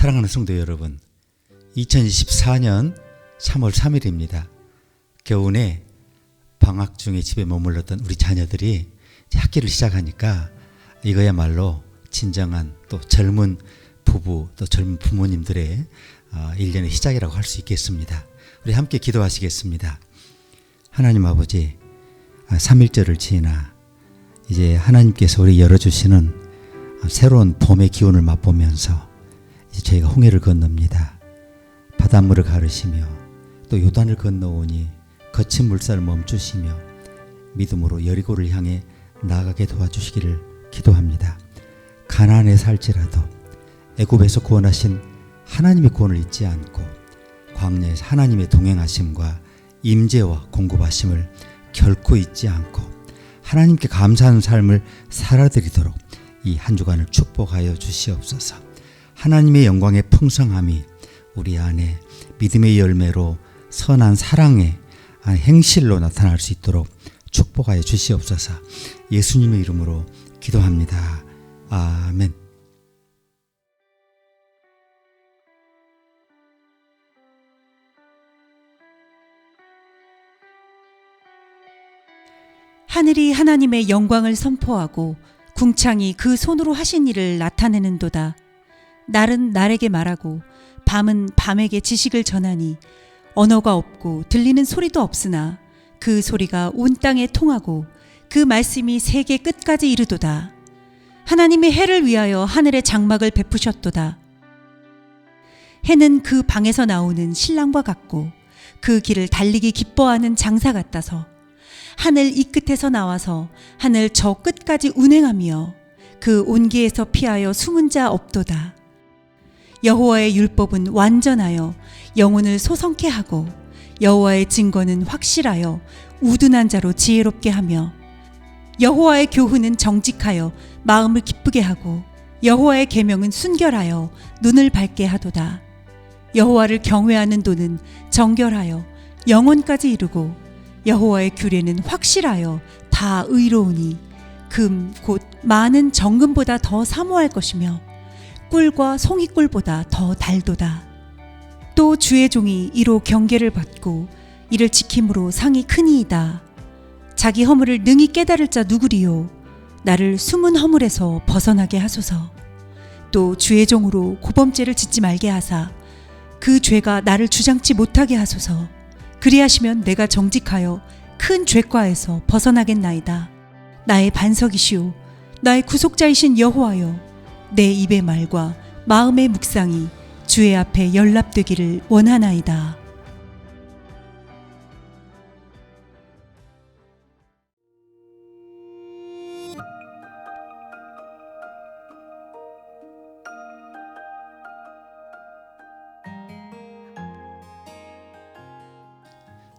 사랑하는 성도 여러분, 2024년 3월 3일입니다. 겨우내 방학 중에 집에 머물렀던 우리 자녀들이 이제 학기를 시작하니까 이거야말로 진정한 또 젊은 부부 또 젊은 부모님들의 1년의 시작이라고 할 수 있겠습니다. 우리 함께 기도하시겠습니다. 하나님 아버지, 3일절을 지나 이제 하나님께서 우리 열어주시는 새로운 봄의 기운을 맛보면서 이제 저희가 홍해를 건넙니다. 바닷물을 가르시며 또 요단을 건너오니 거친 물살을 멈추시며 믿음으로 여리고를 향해 나아가게 도와주시기를 기도합니다. 가나안에 살지라도 애굽에서 구원하신 하나님의 구원을 잊지 않고 광야에서 하나님의 동행하심과 임재와 공급하심을 결코 잊지 않고 하나님께 감사하는 삶을 살아드리도록 이 한 주간을 축복하여 주시옵소서. 하나님의 영광의 풍성함이 우리 안에 믿음의 열매로 선한 사랑의 행실로 나타날 수 있도록 축복하여 주시옵소서. 예수님의 이름으로 기도합니다. 아멘. 하늘이 하나님의 영광을 선포하고 궁창이 그 손으로 하신 일을 나타내는도다. 날은 날에게 말하고 밤은 밤에게 지식을 전하니 언어가 없고 들리는 소리도 없으나 그 소리가 온 땅에 통하고 그 말씀이 세계 끝까지 이르도다. 하나님의 해를 위하여 하늘의 장막을 베푸셨도다. 해는 그 방에서 나오는 신랑과 같고 그 길을 달리기 기뻐하는 장사 같아서 하늘 이 끝에서 나와서 하늘 저 끝까지 운행하며 그 온기에서 피하여 숨은 자 없도다. 여호와의 율법은 완전하여 영혼을 소성케 하고 여호와의 증거는 확실하여 우둔한 자로 지혜롭게 하며 여호와의 교훈은 정직하여 마음을 기쁘게 하고 여호와의 계명은 순결하여 눈을 밝게 하도다. 여호와를 경외하는 도는 정결하여 영혼까지 이루고 여호와의 규례는 확실하여 다 의로우니 금 곧 많은 정금보다 더 사모할 것이며 꿀과 송이꿀보다 더 달도다. 또 주의 종이 이로 경계를 받고 이를 지킴으로 상이 크니이다. 자기 허물을 능히 깨달을 자 누구리요? 나를 숨은 허물에서 벗어나게 하소서. 또 주의 종으로 고범죄를 짓지 말게 하사 그 죄가 나를 주장치 못하게 하소서. 그리하시면 내가 정직하여 큰 죄과에서 벗어나겠나이다. 나의 반석이시오 나의 구속자이신 여호와여, 내 입의 말과 마음의 묵상이 주의 앞에 연락되기를 원하나이다.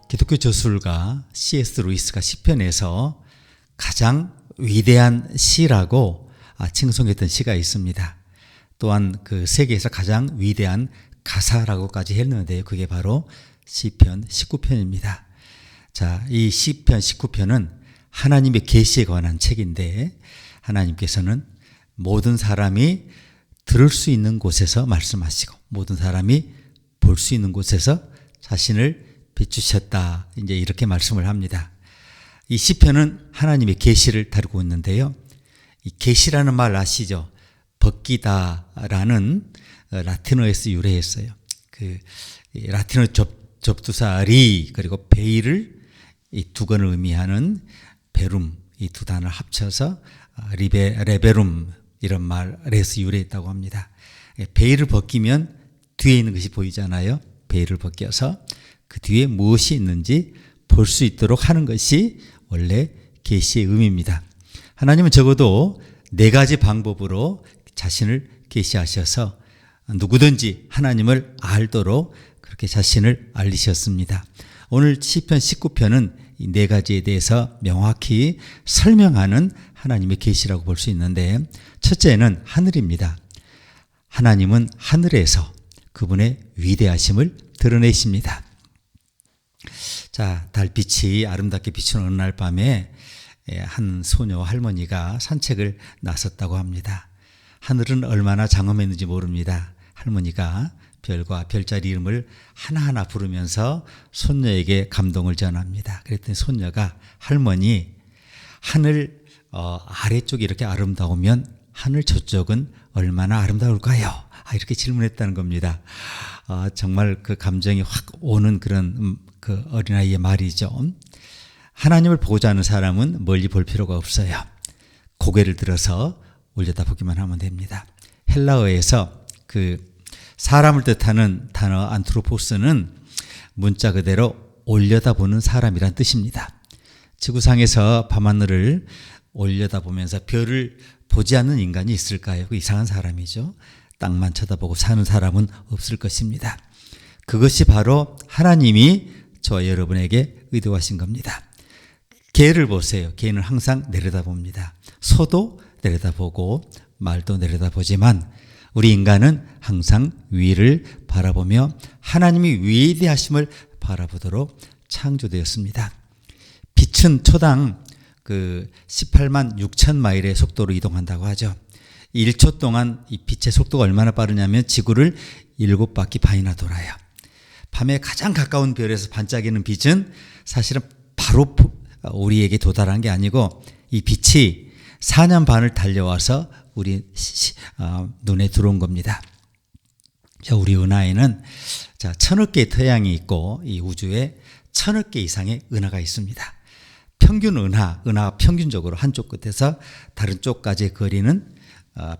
기독교 저술가 C.S. 루이스가 시편에서 가장 위대한 시라고 칭송했던 시가 있습니다. 또한 그 세계에서 가장 위대한 가사라고까지 했는데요. 그게 바로 시편 19편입니다. 자, 이 시편 19편은 하나님의 계시에 관한 책인데 하나님께서는 모든 사람이 들을 수 있는 곳에서 말씀하시고 모든 사람이 볼 수 있는 곳에서 자신을 비추셨다. 이제 이렇게 말씀을 합니다. 이 시편은 하나님의 계시를 다루고 있는데요. 이 계시라는 말 아시죠? 벗기다라는 라틴어에서 유래했어요. 그 라틴어 접두사 리 그리고 베일을 이 두 건을 의미하는 베룸 이 두 단어를 합쳐서 레베룸 이런 말에서 유래했다고 합니다. 베일을 벗기면 뒤에 있는 것이 보이잖아요. 베일을 벗겨서 그 뒤에 무엇이 있는지 볼 수 있도록 하는 것이 원래 계시의 의미입니다. 하나님은 적어도 4가지 방법으로 자신을 계시하셔서 누구든지 하나님을 알도록 그렇게 자신을 알리셨습니다. 오늘 시편 19편은 이 4가지에 대해서 명확히 설명하는 하나님의 계시라고 볼 수 있는데 첫째는 하늘입니다. 하나님은 하늘에서 그분의 위대하심을 드러내십니다. 자, 달빛이 아름답게 비추는 어느 날 밤에 한 소녀와 할머니가 산책을 나섰다고 합니다. 하늘은 얼마나 장엄했는지 모릅니다. 할머니가 별과 별자리 이름을 하나하나 부르면서 손녀에게 감동을 전합니다. 그랬더니 손녀가 할머니 하늘 아래쪽이 이렇게 아름다우면 하늘 저쪽은 얼마나 아름다울까요? 이렇게 질문했다는 겁니다. 정말 그 감정이 확 오는 그런 그 어린아이의 말이죠. 하나님을 보고자 하는 사람은 멀리 볼 필요가 없어요. 고개를 들어서 올려다보기만 하면 됩니다. 헬라어에서 그 사람을 뜻하는 단어 안트로포스는 문자 그대로 올려다보는 사람이란 뜻입니다. 지구상에서 밤하늘을 올려다보면서 별을 보지 않는 인간이 있을까요? 그 이상한 사람이죠. 땅만 쳐다보고 사는 사람은 없을 것입니다. 그것이 바로 하나님이 저와 여러분에게 의도하신 겁니다. 개를 보세요. 개는 항상 내려다봅니다. 소도 내려다보고 말도 내려다보지만 우리 인간은 항상 위를 바라보며 하나님이 위대하심을 바라보도록 창조되었습니다. 빛은 초당 그 18만 6천 마일의 속도로 이동한다고 하죠. 1초 동안 이 빛의 속도가 얼마나 빠르냐면 지구를 7바퀴 반이나 돌아요. 밤에 가장 가까운 별에서 반짝이는 빛은 사실은 바로 우리에게 도달한 게 아니고 이 빛이 4년 반을 달려와서 우리 눈에 들어온 겁니다. 자, 우리 은하에는 1000억 개의 태양이 있고 이 우주에 1000억 개 이상의 은하가 있습니다. 평균 은하 평균적으로 한쪽 끝에서 다른 쪽까지의 거리는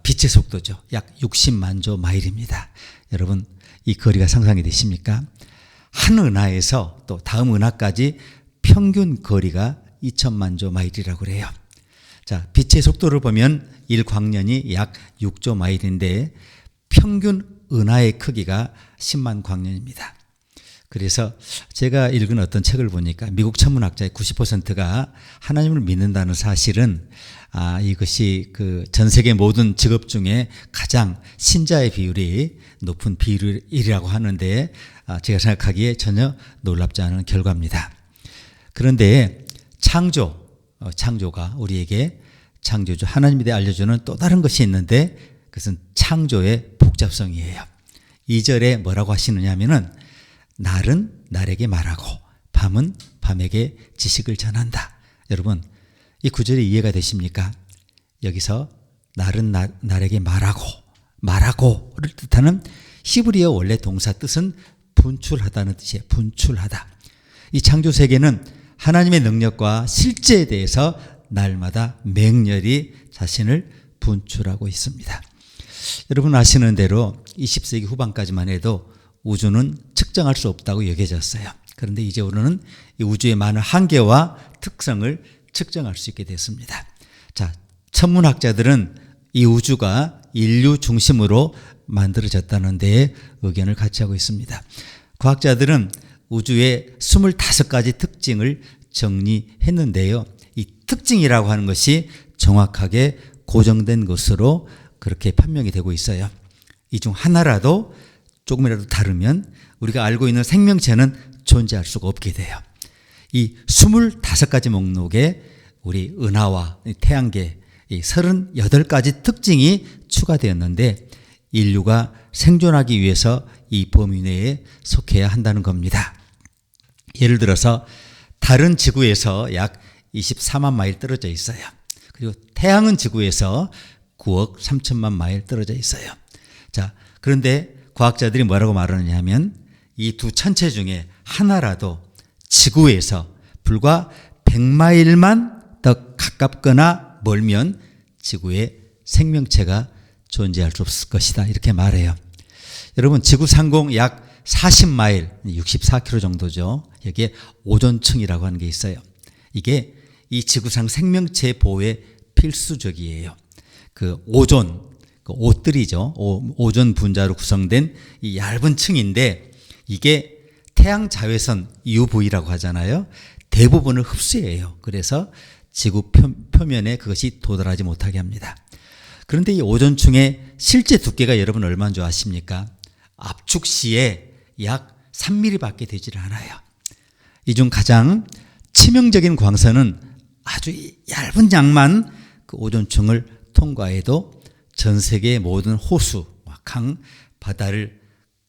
빛의 속도죠. 약 60만 조 마일입니다. 여러분 이 거리가 상상이 되십니까? 한 은하에서 또 다음 은하까지 평균 거리가 2000만 조 마일이라고 그래요. 자, 빛의 속도를 보면 1광년이 약 6조 마일인데 평균 은하의 크기가 10만 광년입니다. 그래서 제가 읽은 어떤 책을 보니까 미국 천문학자의 90%가 하나님을 믿는다는 사실은 이것이 그 전 세계 모든 직업 중에 가장 신자의 비율이 높은 비율이라고 하는데 제가 생각하기에 전혀 놀랍지 않은 결과입니다. 그런데 창조가 우리에게 창조주 하나님에 대해 알려주는 또 다른 것이 있는데 그것은 창조의 복잡성이에요. 2절에 뭐라고 하시느냐 하면은 날은 날에게 말하고 밤은 밤에게 지식을 전한다. 여러분 이 구절이 이해가 되십니까? 여기서 날은 날에게 말하고를 뜻하는 히브리어 원래 동사 뜻은 분출하다는 뜻이에요. 분출하다. 이 창조 세계는 하나님의 능력과 실제에 대해서 날마다 맹렬히 자신을 분출하고 있습니다. 여러분 아시는 대로 20세기 후반까지만 해도 우주는 측정할 수 없다고 여겨졌어요. 그런데 이제 우리는 이 우주의 많은 한계와 특성을 측정할 수 있게 됐습니다. 자, 천문학자들은 이 우주가 인류 중심으로 만들어졌다는 데에 의견을 같이 하고 있습니다. 과학자들은 우주의 25가지 특징을 정리했는데요. 이 특징이라고 하는 것이 정확하게 고정된 것으로 그렇게 판명이 되고 있어요. 이 중 하나라도 조금이라도 다르면 우리가 알고 있는 생명체는 존재할 수가 없게 돼요. 이 25가지 목록에 우리 은하와 태양계 이 38가지 특징이 추가되었는데 인류가 생존하기 위해서 이 범위 내에 속해야 한다는 겁니다. 예를 들어서 달은 지구에서 약 24만 마일 떨어져 있어요. 그리고 태양은 지구에서 9억 3천만 마일 떨어져 있어요. 자, 그런데 과학자들이 뭐라고 말하느냐 하면 이 두 천체 중에 하나라도 지구에서 불과 100마일만 더 가깝거나 멀면 지구에 생명체가 존재할 수 없을 것이다. 이렇게 말해요. 여러분 지구 상공 약 40마일, 64km 정도죠. 여기에 오존층이라고 하는 게 있어요. 이게 이 지구상 생명체 보호에 필수적이에요. 그 오존, 그 옷들이죠. 오존 분자로 구성된 이 얇은 층인데 이게 태양 자외선 UV라고 하잖아요. 대부분을 흡수해요. 그래서 지구 표면에 그것이 도달하지 못하게 합니다. 그런데 이 오존층의 실제 두께가 여러분 얼마인 줄 아십니까? 압축 시에 약 3mm밖에 되질 않아요. 이 중 가장 치명적인 광선은 아주 얇은 양만 그 오존층을 통과해도 전 세계의 모든 호수, 강, 바다를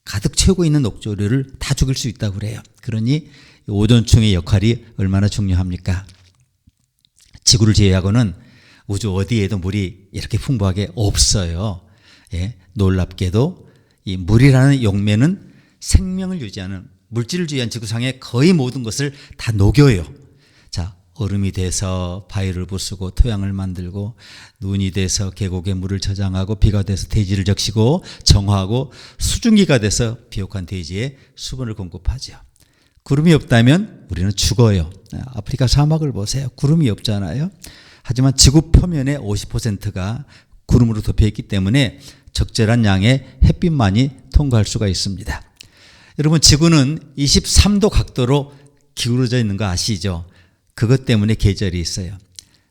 가득 채우고 있는 녹조류를 다 죽일 수 있다고 그래요. 그러니 오존층의 역할이 얼마나 중요합니까? 지구를 제외하고는 우주 어디에도 물이 이렇게 풍부하게 없어요. 예, 놀랍게도 이 물이라는 용매는 생명을 유지하는, 물질을 유지한 지구상의 거의 모든 것을 다 녹여요. 자, 얼음이 돼서 바위를 부수고 토양을 만들고, 눈이 돼서 계곡에 물을 저장하고, 비가 돼서 대지를 적시고 정화하고, 수증기가 돼서 비옥한 대지에 수분을 공급하죠. 구름이 없다면 우리는 죽어요. 아프리카 사막을 보세요. 구름이 없잖아요. 하지만 지구 표면의 50%가 구름으로 덮여있기 때문에 적절한 양의 햇빛만이 통과할 수가 있습니다. 여러분, 지구는 23도 각도로 기울어져 있는 거 아시죠? 그것 때문에 계절이 있어요.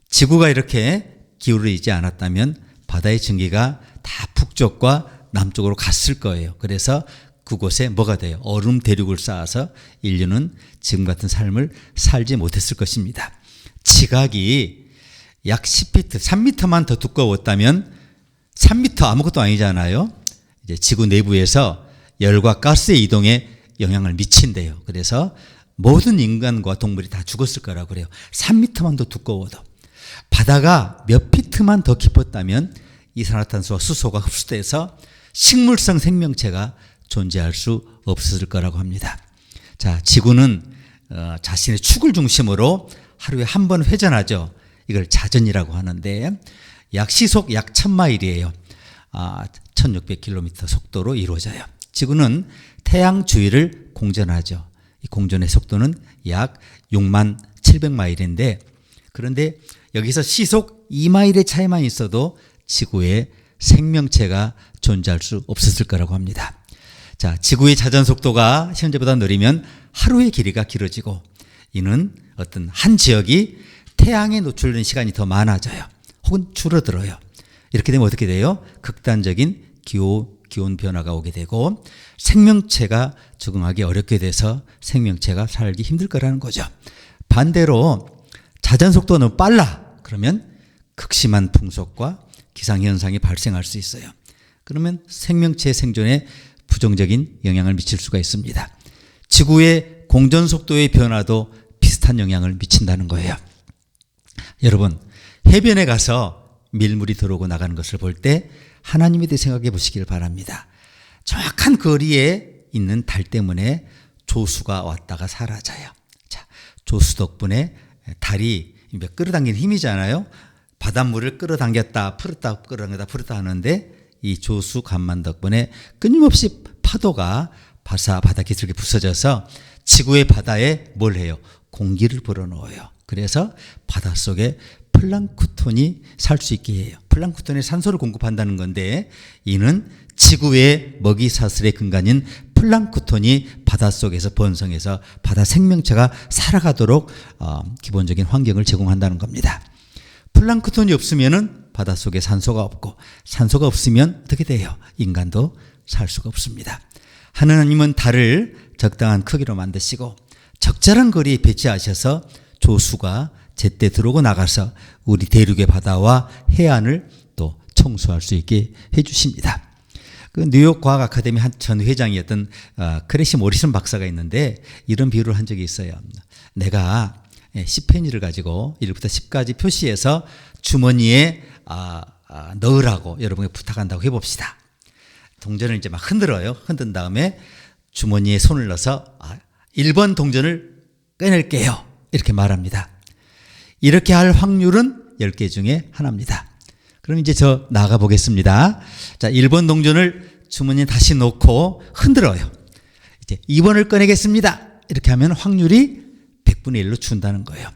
지구가 이렇게 기울어지지 않았다면 바다의 증기가 다 북쪽과 남쪽으로 갔을 거예요. 그래서 그곳에 뭐가 돼요? 얼음 대륙을 쌓아서 인류는 지금 같은 삶을 살지 못했을 것입니다. 지각이 약 10피트, 3m만 더 두꺼웠다면, 3m 아무것도 아니잖아요. 이제 지구 내부에서 열과 가스의 이동에 영향을 미친대요. 그래서 모든 인간과 동물이 다 죽었을 거라고 그래요. 3m만 더 두꺼워도. 바다가 몇 피트만 더 깊었다면 이산화탄소와 수소가 흡수돼서 식물성 생명체가 존재할 수 없었을 거라고 합니다. 자, 지구는 자신의 축을 중심으로 하루에 한 번 회전하죠. 이걸 자전이라고 하는데 시속 약 1000마일이에요. 1600km 속도로 이루어져요. 지구는 태양 주위를 공전하죠. 이 공전의 속도는 약 67,000마일인데, 그런데 여기서 시속 2마일의 차이만 있어도 지구에 생명체가 존재할 수 없었을 거라고 합니다. 자, 지구의 자전 속도가 현재보다 느리면 하루의 길이가 길어지고, 이는 어떤 한 지역이 태양에 노출된 시간이 더 많아져요. 혹은 줄어들어요. 이렇게 되면 어떻게 돼요? 극단적인 기온 변화가 오게 되고 생명체가 적응하기 어렵게 돼서 생명체가 살기 힘들 거라는 거죠. 반대로 자전 속도가 너무 빨라. 그러면 극심한 풍속과 기상현상이 발생할 수 있어요. 그러면 생명체 생존에 부정적인 영향을 미칠 수가 있습니다. 지구의 공전 속도의 변화도 비슷한 영향을 미친다는 거예요. 여러분, 해변에 가서 밀물이 들어오고 나가는 것을 볼 때 하나님에 대해 생각해 보시길 바랍니다. 정확한 거리에 있는 달 때문에 조수가 왔다가 사라져요. 자, 조수 덕분에 달이 끌어당기는 힘이잖아요. 바닷물을 끌어당겼다 풀었다 끌어당겼다 풀었다 하는데, 이 조수 간만 덕분에 끊임없이 파도가 바다 기슭에 부서져서 지구의 바다에 뭘 해요? 공기를 불어넣어요. 그래서 바닷속에 플랑크톤이 살 수 있게 해요. 플랑크톤이 산소를 공급한다는 건데, 이는 지구의 먹이 사슬의 근간인 플랑크톤이 바닷속에서 번성해서 바다 생명체가 살아가도록 기본적인 환경을 제공한다는 겁니다. 플랑크톤이 없으면은 바닷속에 산소가 없고, 산소가 없으면 어떻게 돼요? 인간도 살 수가 없습니다. 하나님은 달을 적당한 크기로 만드시고 적절한 거리에 배치하셔서 조수가 제때 들어오고 나가서 우리 대륙의 바다와 해안을 또 청소할 수 있게 해주십니다. 그 뉴욕 과학 아카데미 전 회장이었던 크래시 모리슨 박사가 있는데 이런 비유를 한 적이 있어요. 내가 10페니를 가지고 1부터 10까지 표시해서 주머니에 넣으라고 여러분에게 부탁한다고 해봅시다. 동전을 이제 막 흔들어요. 흔든 다음에 주머니에 손을 넣어서 1번 동전을 꺼낼게요. 이렇게 말합니다. 이렇게 할 확률은 10개 중에 하나입니다. 그럼 이제 저 나가 보겠습니다. 자, 1번 동전을 주머니에 다시 놓고 흔들어요. 이제 2번을 꺼내겠습니다. 이렇게 하면 확률이 100분의 1로 준다는 거예요.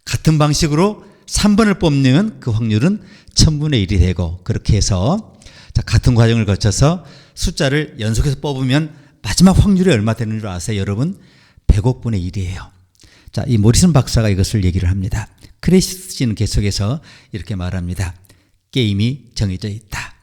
같은 방식으로 3번을 뽑으면 그 확률은 1000분의 1이 되고, 그렇게 해서 자, 같은 과정을 거쳐서 숫자를 연속해서 뽑으면 마지막 확률이 얼마 되는 줄 아세요? 여러분, 100억 분의 1이에요. 자, 이 모리슨 박사가 이것을 얘기를 합니다. 크래시는 계속해서 이렇게 말합니다. 게임이 정해져 있다.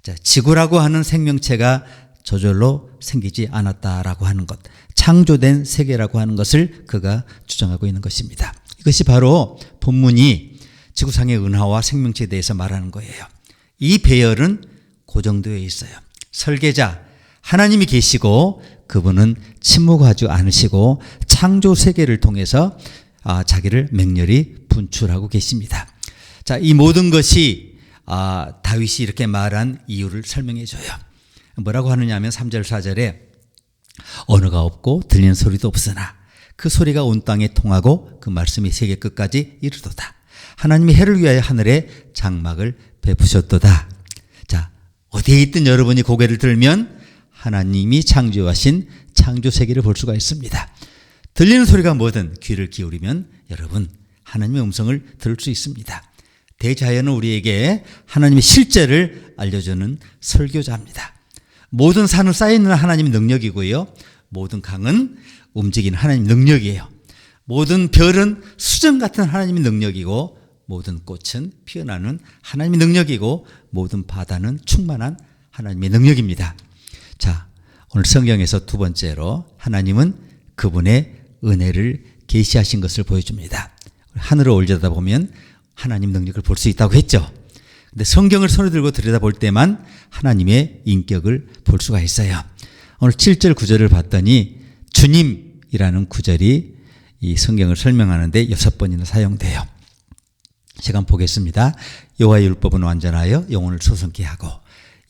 자, 지구라고 하는 생명체가 저절로 생기지 않았다라고 하는 것, 창조된 세계라고 하는 것을 그가 주장하고 있는 것입니다. 이것이 바로 본문이 지구상의 은하와 생명체에 대해서 말하는 거예요. 이 배열은 고정되어 있어요. 설계자 하나님이 계시고 그분은 침묵하지 않으시고 창조 세계를 통해서 자기를 맹렬히 분출하고 계십니다. 자, 이 모든 것이 다윗이 이렇게 말한 이유를 설명해 줘요. 뭐라고 하느냐 하면 3절 4절에 언어가 없고 들리는 소리도 없으나 그 소리가 온 땅에 통하고 그 말씀이 세계 끝까지 이르도다. 하나님이 해를 위하여 하늘에 장막을 베푸셨도다. 자, 어디에 있든 여러분이 고개를 들면 하나님이 창조하신 창조 세계를 볼 수가 있습니다. 들리는 소리가 뭐든 귀를 기울이면 여러분 하나님의 음성을 들을 수 있습니다. 대자연은 우리에게 하나님의 실제를 알려주는 설교자입니다. 모든 산은 쌓여있는 하나님의 능력이고요. 모든 강은 움직이는 하나님의 능력이에요. 모든 별은 수정 같은 하나님의 능력이고 모든 꽃은 피어나는 하나님의 능력이고 모든 바다는 충만한 하나님의 능력입니다. 자, 오늘 성경에서 두 번째로 하나님은 그분의 은혜를 계시하신 것을 보여줍니다. 하늘을 올려다보면 하나님 능력을 볼 수 있다고 했죠. 근데 성경을 손에 들고 들여다볼 때만 하나님의 인격을 볼 수가 있어요. 오늘 7절 9절을 봤더니 주님이라는 구절이 이 성경을 설명하는데 6번이나 사용돼요. 제가 한번 보겠습니다. 여호와의 율법은 완전하여 영혼을 소성케 하고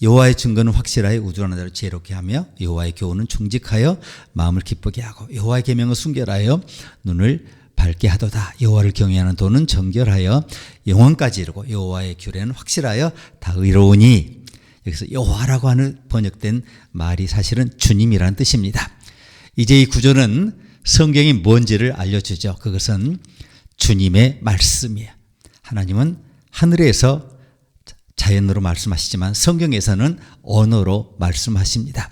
여호와의 증거는 확실하여 우둔한 자를 지혜롭게 하며 여호와의 교훈은 충직하여 마음을 기쁘게 하고 여호와의 계명은 순결하여 눈을 밝게 하도다. 여호와를 경외하는 도는 정결하여 영원까지 이르고 여호와의 규례는 확실하여 다 의로우니 여기서 여호와라고 하는 번역된 말이 사실은 주님이라는 뜻입니다. 이제 이 구절은 성경이 뭔지를 알려주죠. 그것은 주님의 말씀이에요. 하나님은 하늘에서 자연으로 말씀하시지만 성경에서는 언어로 말씀하십니다.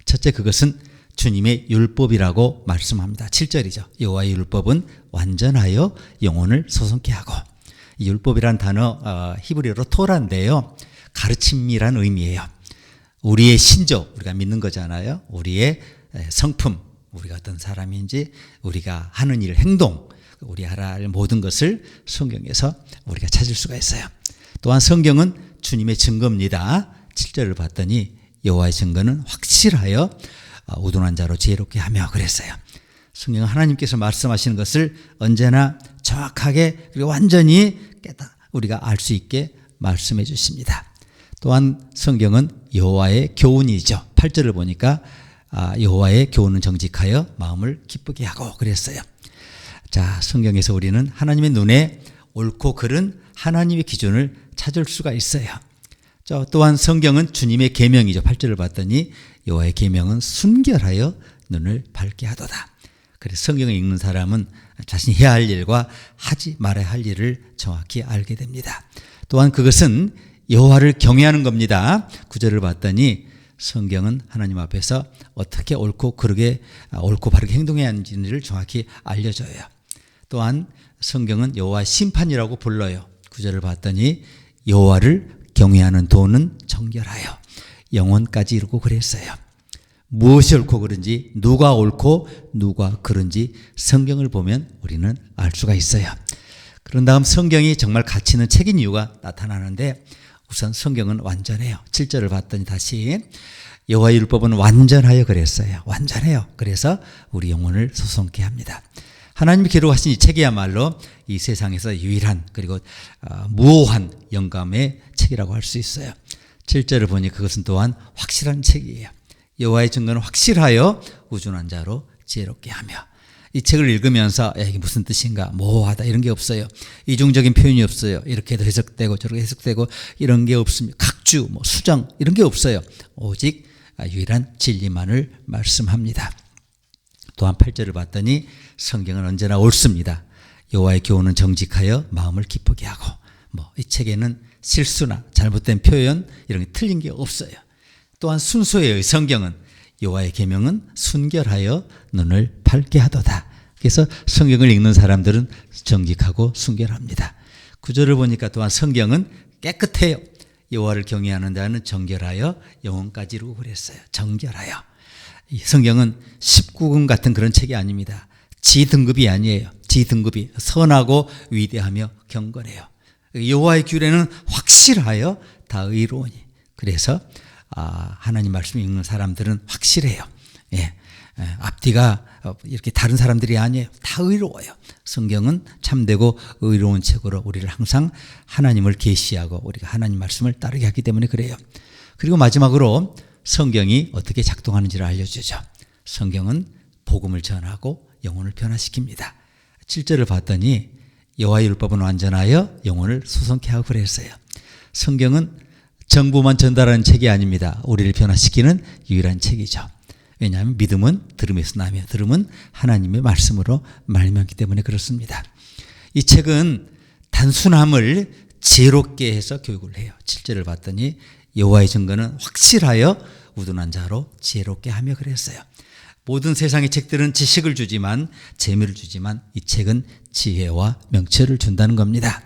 첫째, 그것은 주님의 율법이라고 말씀합니다. 7절이죠. 여호와의 율법은 완전하여 영혼을 소성케 하고, 이 율법이란 단어 히브리어로 토라인데요. 가르침이란 의미예요. 우리의 신조, 우리가 믿는 거잖아요. 우리의 성품, 우리가 어떤 사람인지, 우리가 하는 일, 행동, 우리 할 모든 것을 성경에서 우리가 찾을 수가 있어요. 또한 성경은 주님의 증거입니다. 7절을 봤더니 여호와의 증거는 확실하여 우둔한 자로 지혜롭게 하며 그랬어요. 성경은 하나님께서 말씀하시는 것을 언제나 정확하게 그리고 완전히 우리가 알 수 있게 말씀해 주십니다. 또한 성경은 여호와의 교훈이죠. 8절을 보니까 여호와의 교훈은 정직하여 마음을 기쁘게 하고 그랬어요. 자, 성경에서 우리는 하나님의 눈에 옳고 그른 하나님의 기준을 찾을 수가 있어요. 또한 성경은 주님의 계명이죠. 8절을 봤더니 여호와의 계명은 순결하여 눈을 밝게 하도다. 그래서 성경을 읽는 사람은 자신이 해야 할 일과 하지 말아야 할 일을 정확히 알게 됩니다. 또한 그것은 여호와를 경외하는 겁니다. 9절을 봤더니 성경은 하나님 앞에서 어떻게 옳고 바르게 행동해야 하는지를 정확히 알려줘요. 또한 성경은 여호와의 심판이라고 불러요. 9절을 봤더니 여호와를 경외하는 도는 정결하여 영원까지 이르고 그랬어요. 무엇이 옳고 그른지, 누가 옳고 누가 그른지 성경을 보면 우리는 알 수가 있어요. 그런 다음 성경이 정말 가치 있는 책인 이유가 나타나는데 우선 성경은 완전해요. 7절을 봤더니 다시 여호와의 율법은 완전하여 그랬어요. 완전해요. 그래서 우리 영혼을 소성케 합니다. 하나님이 기록하신 이 책이야말로 이 세상에서 유일한 그리고 무오한 영감의 책이라고 할 수 있어요. 7절을 보니 그것은 또한 확실한 책이에요. 여호와의 증거는 확실하여 우둔한 자로 지혜롭게 하며, 이 책을 읽으면서 이게 무슨 뜻인가 모호하다 이런 게 없어요. 이중적인 표현이 없어요. 이렇게도 해석되고 저렇게 해석되고 이런 게 없습니다. 각주 수정 이런 게 없어요. 오직 유일한 진리만을 말씀합니다. 또한 8절을 봤더니 성경은 언제나 옳습니다. 여호와의 교훈은 정직하여 마음을 기쁘게 하고, 이 책에는 실수나 잘못된 표현 이런 게 틀린 게 없어요. 또한 순수해요. 성경은 여호와의 계명은 순결하여 눈을 밝게 하도다. 그래서 성경을 읽는 사람들은 정직하고 순결합니다. 9절을 보니까 또한 성경은 깨끗해요. 여호와를 경외하는 자는 정결하여 영원까지 이루고 그랬어요. 정결하여. 이 성경은 19금 같은 그런 책이 아닙니다. 지 등급이 아니에요. 지 등급이 선하고 위대하며 경건해요. 여호와의 규례는 확실하여 다 의로우니. 그래서 하나님 말씀 읽는 사람들은 확실해요. 예. 앞뒤가 이렇게 다른 사람들이 아니에요. 다 의로워요. 성경은 참되고 의로운 책으로 우리를 항상 하나님을 계시하고 우리가 하나님 말씀을 따르게 하기 때문에 그래요. 그리고 마지막으로 성경이 어떻게 작동하는지를 알려주죠. 성경은 복음을 전하고 영혼을 변화시킵니다. 7절을 봤더니 여호와의 율법은 완전하여 영혼을 소성케 하고 그랬어요. 성경은 정보만 전달하는 책이 아닙니다. 우리를 변화시키는 유일한 책이죠. 왜냐하면 믿음은 들음에서 나며 들음은 하나님의 말씀으로 말미암기 때문에 그렇습니다. 이 책은 단순함을 지혜롭게 해서 교육을 해요. 7절을 봤더니 여호와의 증거는 확실하여 우둔한 자로 지혜롭게 하며 그랬어요. 모든 세상의 책들은 지식을 주지만 재미를 주지만 이 책은 지혜와 명철을 준다는 겁니다.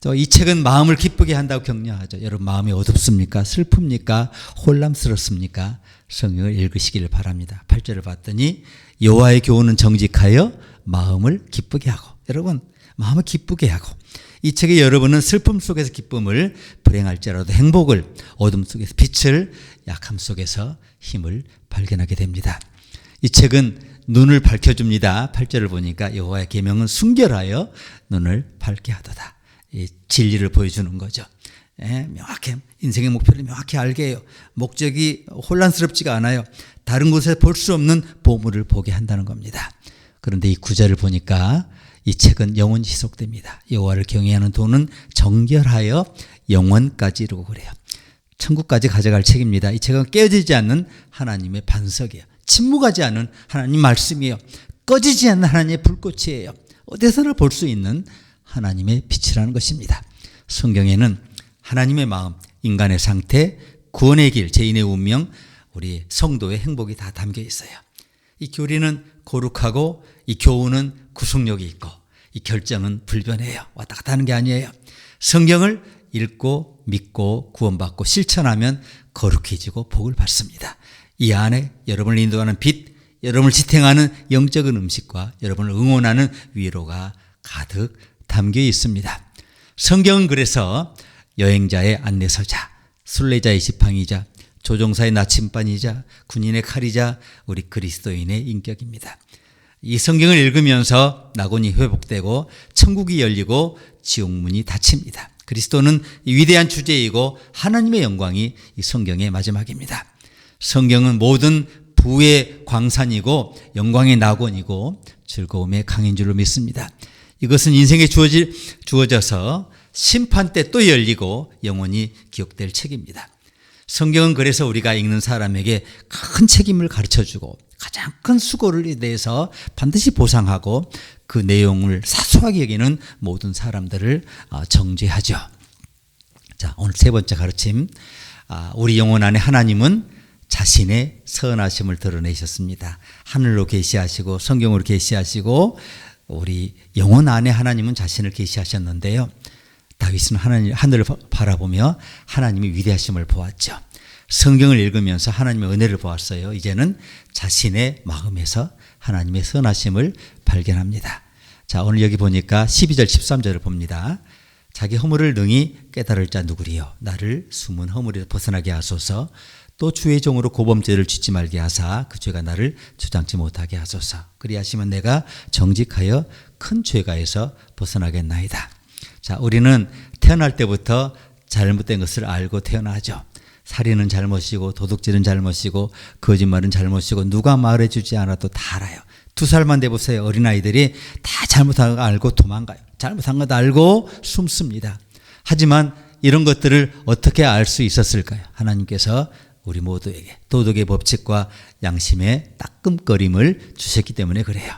또 이 책은 마음을 기쁘게 한다고 격려하죠. 여러분 마음이 어둡습니까? 슬픕니까? 혼란스럽습니까? 성경을 읽으시기를 바랍니다. 8절을 봤더니 여호와의 교훈은 정직하여 마음을 기쁘게 하고, 여러분 마음을 기쁘게 하고, 이 책에 여러분은 슬픔 속에서 기쁨을, 불행할지라도 행복을, 어둠 속에서 빛을, 약함 속에서 힘을 발견하게 됩니다. 이 책은 눈을 밝혀줍니다. 8절을 보니까 여호와의 계명은 순결하여 눈을 밝게 하도다. 이 진리를 보여주는 거죠. 명확히 인생의 목표를 명확히 알게 해요. 목적이 혼란스럽지가 않아요. 다른 곳에 볼 수 없는 보물을 보게 한다는 겁니다. 그런데 이 구절을 보니까 이 책은 영원히 지속됩니다. 여호와를 경외하는 도는 정결하여 영원까지 이르고 그래요. 천국까지 가져갈 책입니다. 이 책은 깨어지지 않는 하나님의 반석이에요. 침묵하지 않은 하나님 말씀이에요. 꺼지지 않는 하나님의 불꽃이에요. 어디서나 볼 수 있는 하나님의 빛이라는 것입니다. 성경에는 하나님의 마음, 인간의 상태, 구원의 길, 죄인의 운명, 우리 성도의 행복이 다 담겨 있어요. 이 교리는 거룩하고 이 교훈은 구속력이 있고 이 결정은 불변해요. 왔다 갔다 하는 게 아니에요. 성경을 읽고 믿고 구원받고 실천하면 거룩해지고 복을 받습니다. 이 안에 여러분을 인도하는 빛, 여러분을 지탱하는 영적인 음식과 여러분을 응원하는 위로가 가득 담겨 있습니다. 성경은 그래서 여행자의 안내서자, 순례자의 지팡이자, 조종사의 나침반이자, 군인의 칼이자, 우리 그리스도인의 인격입니다. 이 성경을 읽으면서 낙원이 회복되고 천국이 열리고 지옥문이 닫힙니다. 그리스도는 위대한 주제이고 하나님의 영광이 이 성경의 마지막입니다. 성경은 모든 부의 광산이고 영광의 낙원이고 즐거움의 강인 줄로 믿습니다. 이것은 인생에 주어져서 심판 때 또 열리고 영원히 기억될 책입니다. 성경은 그래서 우리가 읽는 사람에게 큰 책임을 가르쳐주고 가장 큰 수고를 대해서 반드시 보상하고 그 내용을 사소하게 여기는 모든 사람들을 정죄하죠. 자, 오늘 세 번째 가르침. 우리 영혼 안에 하나님은 자신의 선하심을 드러내셨습니다. 하늘로 계시하시고 성경으로 계시하시고 우리 영혼 안에 하나님은 자신을 계시하셨는데요. 다윗은 하늘을 바라보며 하나님의 위대하심을 보았죠. 성경을 읽으면서 하나님의 은혜를 보았어요. 이제는 자신의 마음에서 하나님의 선하심을 발견합니다. 자, 오늘 여기 보니까 12절 13절을 봅니다. 자기 허물을 능히 깨달을 자 누구리요? 나를 숨은 허물에서 벗어나게 하소서. 또 주의 종으로 고범죄를 짓지 말게 하사 그 죄가 나를 주장치 못하게 하소서. 그리하시면 내가 정직하여 큰 죄가에서 벗어나겠나이다. 자, 우리는 태어날 때부터 잘못된 것을 알고 태어나죠. 살인은 잘못이고 도둑질은 잘못이고 거짓말은 잘못이고 누가 말해주지 않아도 다 알아요. 2살만 돼보세요. 어린아이들이 다 잘못한 거 알고 도망가요. 잘못한 것 알고 숨습니다. 하지만 이런 것들을 어떻게 알 수 있었을까요? 하나님께서 우리 모두에게 도덕의 법칙과 양심의 따끔거림을 주셨기 때문에 그래요.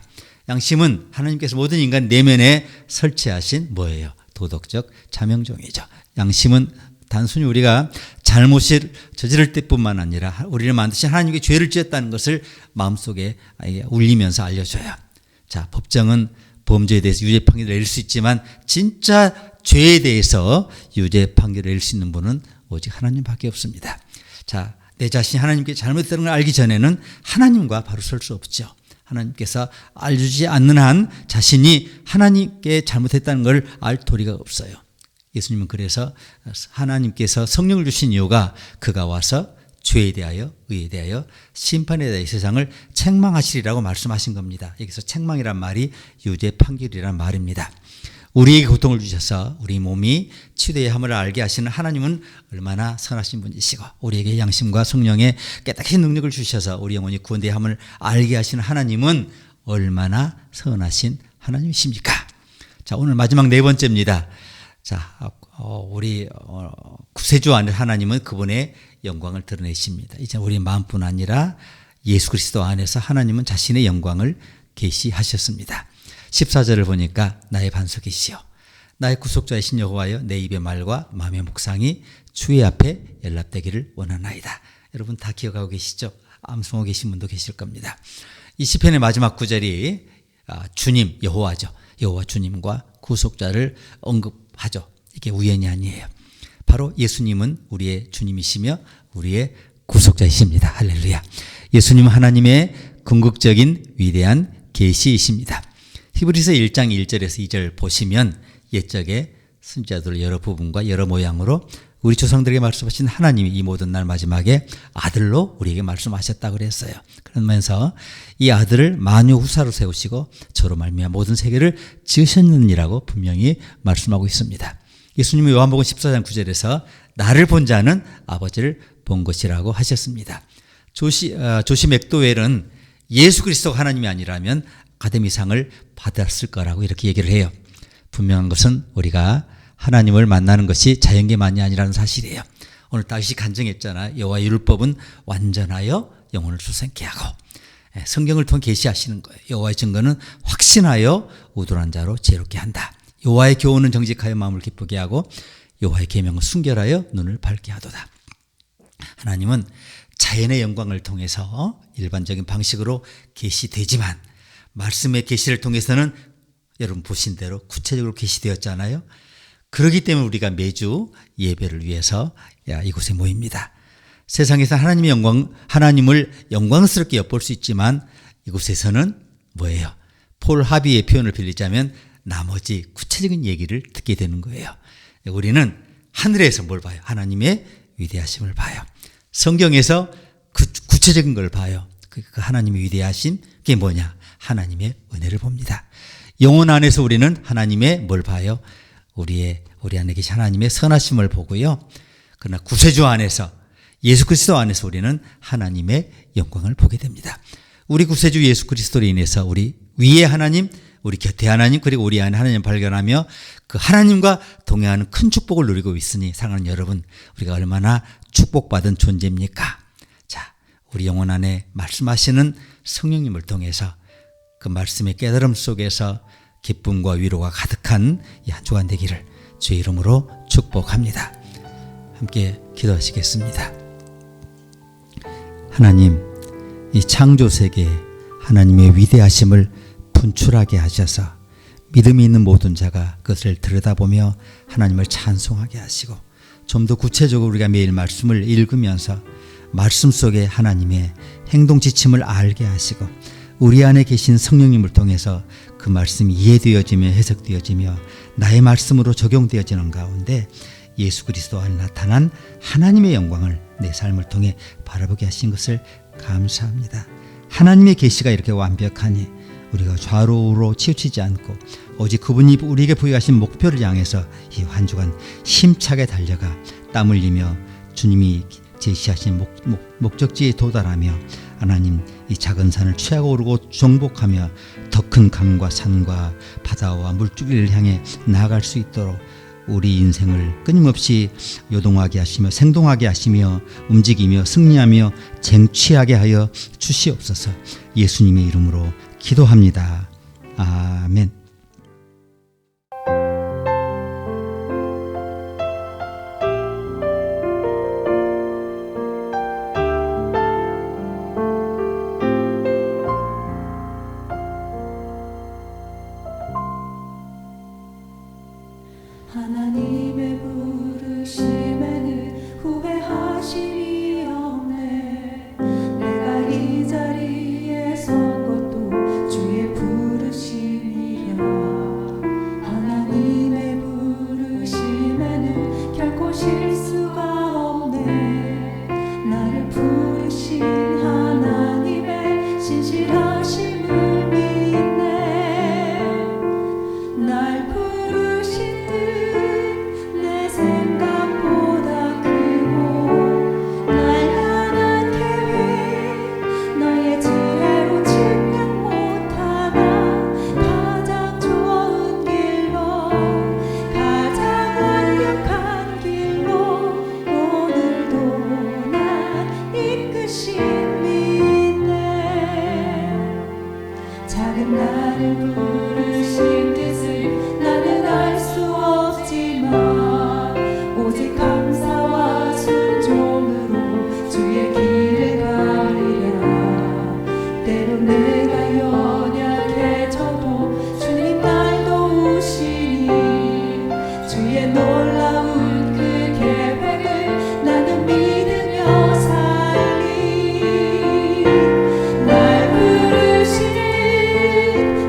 양심은 하나님께서 모든 인간 내면에 설치하신 뭐예요? 도덕적 자명종이죠. 양심은 단순히 우리가 잘못을 저지를 때뿐만 아니라 우리를 만드신 하나님께 죄를 지었다는 것을 마음속에 울리면서 알려줘요. 자, 법정은 범죄에 대해서 유죄 판결을 내릴 수 있지만 진짜 죄에 대해서 유죄 판결을 내릴 수 있는 분은 오직 하나님밖에 없습니다. 자, 내 자신이 하나님께 잘못된 걸 알기 전에는 하나님과 바로 설 수 없죠. 하나님께서 알려주지 않는 한 자신이 하나님께 잘못했다는 걸 알 도리가 없어요. 예수님은 그래서 하나님께서 성령을 주신 이유가 그가 와서 죄에 대하여, 의에 대하여, 심판에 대하여 이 세상을 책망하시리라고 말씀하신 겁니다. 여기서 책망이란 말이 유죄 판결이란 말입니다. 우리에게 고통을 주셔서 우리 몸이 치유되어야 함을 알게 하시는 하나님은 얼마나 선하신 분이시고, 우리에게 양심과 성령의 깨닫게 능력을 주셔서 우리 영혼이 구원되어야 함을 알게 하시는 하나님은 얼마나 선하신 하나님이십니까? 자, 오늘 마지막 네 번째입니다. 자, 우리 구세주 안에 하나님은 그분의 영광을 드러내십니다. 이제 우리 마음뿐 아니라 예수 그리스도 안에서 하나님은 자신의 영광을 계시하셨습니다. 14절을 보니까 나의 반석이시여 나의 구속자이신 여호와여 내 입의 말과 마음의 묵상이 주의 앞에 연락되기를 원하나이다. 여러분 다 기억하고 계시죠? 암송하고 계신 분도 계실 겁니다. 이 시편의 마지막 구절이 주님 여호와죠. 여호와 주님과 구속자를 언급하죠. 이게 우연이 아니에요. 바로 예수님은 우리의 주님이시며 우리의 구속자이십니다. 할렐루야. 예수님은 하나님의 궁극적인 위대한 계시이십니다. 히브리서 1장 1절에서 2절 보시면 옛적에 선지자들 여러 부분과 여러 모양으로 우리 조상들에게 말씀하신 하나님이 이 모든 날 마지막에 아들로 우리에게 말씀하셨다고 그랬어요. 그러면서 이 아들을 만유 후사로 세우시고 저로 말미암아 모든 세계를 지으셨느니라고 분명히 말씀하고 있습니다. 예수님이 요한복음 14장 9절에서 나를 본 자는 아버지를 본 것이라고 하셨습니다. 조시 맥도웰은 예수 그리스도가 하나님이 아니라면 아카데미상을 받았을 거라고 이렇게 얘기를 해요. 분명한 것은 우리가 하나님을 만나는 것이 자연계만이 아니라는 사실이에요. 오늘 다윗이 간증했잖아요. 여호와의 율법은 완전하여 영혼을 수생케 하고, 성경을 통해 계시하시는 거예요. 여호와의 증거는 확신하여 우둔한 자로 지혜롭게 한다. 여호와의 교훈은 정직하여 마음을 기쁘게 하고 여호와의 계명은 순결하여 눈을 밝게 하도다. 하나님은 자연의 영광을 통해서 일반적인 방식으로 계시되지만 말씀의 계시를 통해서는 여러분 보신 대로 구체적으로 계시되었잖아요. 그렇기 때문에 우리가 매주 예배를 위해서 이곳에 모입니다. 세상에서 하나님을 영광스럽게 엿볼 수 있지만 이곳에서는 뭐예요? 폴 하비의 표현을 빌리자면 나머지 구체적인 얘기를 듣게 되는 거예요. 우리는 하늘에서 뭘 봐요? 하나님의 위대하심을 봐요. 성경에서 구체적인 걸 봐요. 그 하나님의 위대하심, 그게 뭐냐? 하나님의 은혜를 봅니다. 영혼 안에서 우리는 하나님의 뭘 봐요? 우리 안에 계신 하나님의 선하심을 보고요. 그러나 구세주 안에서 예수 그리스도 안에서 우리는 하나님의 영광을 보게 됩니다. 우리 구세주 예수 그리스도로 인해서 우리 위에 하나님, 우리 곁에 하나님, 그리고 우리 안에 하나님을 발견하며 그 하나님과 동행하는 큰 축복을 누리고 있으니 사랑하는 여러분, 우리가 얼마나 축복받은 존재입니까? 자, 우리 영혼 안에 말씀하시는 성령님을 통해서 그 말씀의 깨달음 속에서 기쁨과 위로가 가득한 이 한 주간 되기를 주의 이름으로 축복합니다. 함께 기도하시겠습니다. 하나님, 이 창조 세계에 하나님의 위대하심을 분출하게 하셔서 믿음이 있는 모든 자가 그것을 들여다보며 하나님을 찬송하게 하시고, 좀 더 구체적으로 우리가 매일 말씀을 읽으면서 말씀 속에 하나님의 행동 지침을 알게 하시고 우리 안에 계신 성령님을 통해서 그 말씀이 이해되어지며 해석되어지며 나의 말씀으로 적용되어지는 가운데 예수 그리스도 안에 나타난 하나님의 영광을 내 삶을 통해 바라보게 하신 것을 감사합니다. 하나님의 계시가 이렇게 완벽하니 우리가 좌우로 치우치지 않고 오직 그분이 우리에게 부여하신 목표를 향해서 이 한 주간 힘차게 달려가 땀 흘리며 주님이 제시하신 목적지에 도달하며 하나님 이 작은 산을 취하고 오르고 정복하며 더 큰 강과 산과 바다와 물줄기를 향해 나아갈 수 있도록 우리 인생을 끊임없이 요동하게 하시며 생동하게 하시며 움직이며 승리하며 쟁취하게 하여 주시옵소서. 예수님의 이름으로 기도합니다. 아멘. 하나님의 부르심에는 후회하심이 없네. 내가 이 자리에 선 것도 주의 부르심이라. 하나님의 부르심에는 결코 실수가 없네. 나를 놀라운 그 계획을 나는 믿으며 살리. 날 부르신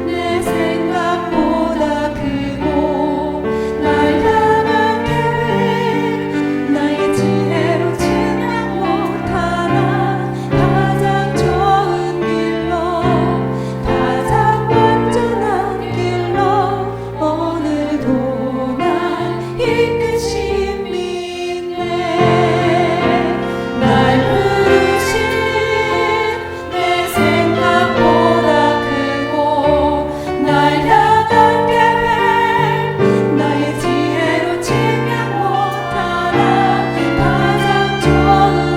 내 생각보다 크고 날 향한 계획 나의 지혜로 증명 못하나 가장 좋은 길로 가장 완전한 길로 오늘도 날 이끄신 믿네. 날 부르신 내 생각보다 크고 날 향한 계획 나의 지혜로 증명 못하나 가장 좋은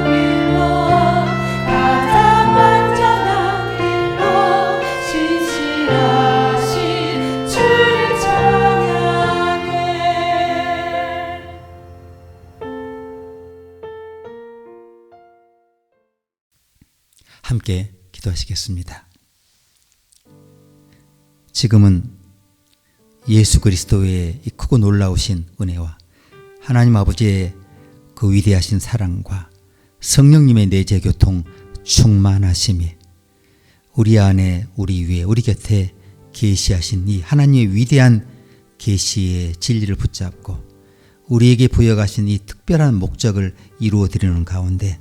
길로 가장 완전한 길로 신실하신 주를 찬양해. 함께 기도하시겠습니다. 지금은 예수 그리스도의 이 크고 놀라우신 은혜와 하나님 아버지의 그 위대하신 사랑과 성령님의 내재 교통 충만하심이 우리 안에, 우리 위에, 우리 곁에 계시하신 이 하나님의 위대한 계시의 진리를 붙잡고 우리에게 부여가신 이 특별한 목적을 이루어 드리는 가운데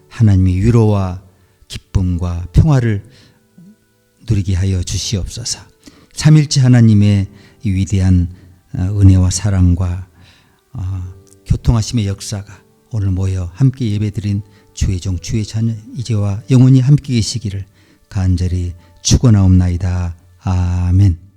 하나님의 위로와 기쁨과 평화를 누리게 하여 주시옵소서. 삼일째 하나님의 이 위대한 은혜와 사랑과 교통하심의 역사가 오늘 모여 함께 예배드린 주의 종 주의 자녀 이제와 영원히 함께 계시기를 간절히 축원하옵나이다. 아멘.